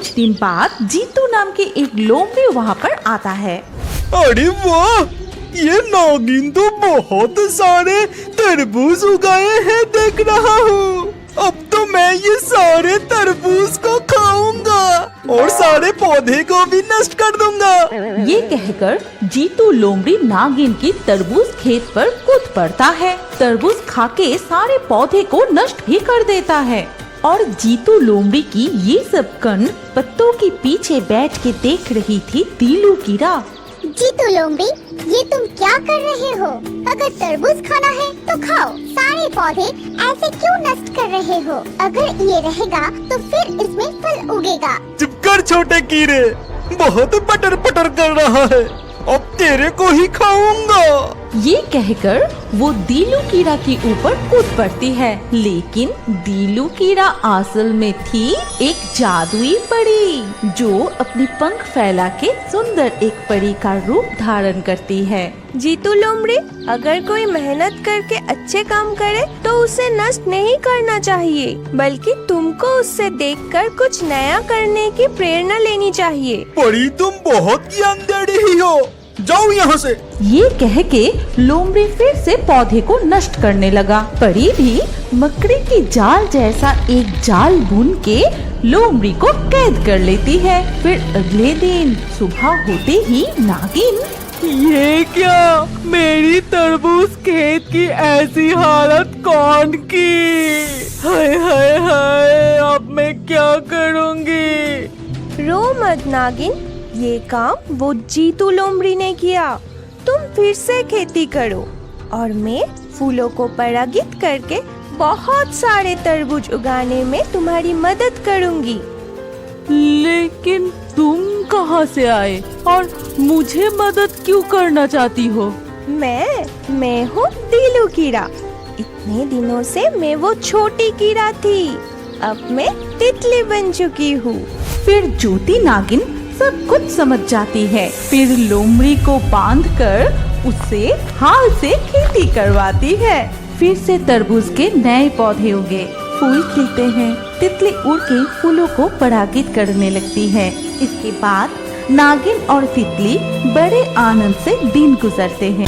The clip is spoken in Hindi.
कुछ दिन बाद जीतू नाम के एक लोमड़ी वहाँ पर आता है। अरे वाह, ये नागिन तो बहुत सारे तरबूज उगाए हैं देख रहा हूँ। अब तो मैं ये सारे तरबूज को खाऊंगा और सारे पौधे को भी नष्ट कर दूंगा। ये कहकर जीतू लोमड़ी नागिन की तरबूज खेत पर कूद पड़ता है। तरबूज खाके सारे पौधे को नष्ट भी कर देता है और जीतू लोमड़ी की ये सब कन पत्तों के पीछे बैठ के देख रही थी दीलू कीड़ा। जीतू लोमड़ी, ये तुम क्या कर रहे हो? अगर तरबूज खाना है तो खाओ, सारे पौधे ऐसे क्यों नष्ट कर रहे हो? अगर ये रहेगा तो फिर इसमें फल उगेगा। चुप कर छोटे कीड़े, बहुत पटर पटर कर रहा है, अब तेरे को ही खाऊंगा। ये कहकर वो दीलू कीड़ा के ऊपर कूद पड़ती है, लेकिन दीलू कीड़ा असल में थी एक जादुई परी जो अपनी पंख फैला के सुंदर एक परी का रूप धारण करती है। जीतू लोमड़ी, अगर कोई मेहनत करके अच्छे काम करे तो उसे नष्ट नहीं करना चाहिए, बल्कि तुमको उससे देखकर कुछ नया करने की प्रेरणा लेनी चाहिए। परी, तुम बहुत ज्ञान दे रही हो, जाओ यहाँ से। ये कह के लोमड़ी फिर से पौधे को नष्ट करने लगा। परी भी मकड़ी की जाल जैसा एक जाल बुन के लोमड़ी को कैद कर लेती है। फिर अगले दिन सुबह होते ही नागिन, ये क्या, मेरी तरबूज खेत की ऐसी हालत कौन की? हाय हाय हाय, अब मैं क्या करूँगी? रो मत नागिन, ये काम वो जीतू लोमड़ी ने किया। तुम फिर से खेती करो और मैं फूलों को परागित करके बहुत सारे तरबूज उगाने में तुम्हारी मदद करूँगी। लेकिन तुम कहाँ से आए और मुझे मदद क्यों करना चाहती हो? मैं हूँ दीलू कीड़ा। इतने दिनों से मैं वो छोटी कीड़ा थी, अब मैं तितली बन चुकी हूँ। फिर ज्योति नागिन सब कुछ समझ जाती है। फिर लोमड़ी को बांधकर उससे हाल से खेती करवाती है। फिर से तरबूज के नए पौधे उगे, फूल खिलते हैं, तितली उड़ के फूलों को परागित करने लगती है। इसके बाद नागिन और तितली बड़े आनंद से दिन गुजरते हैं।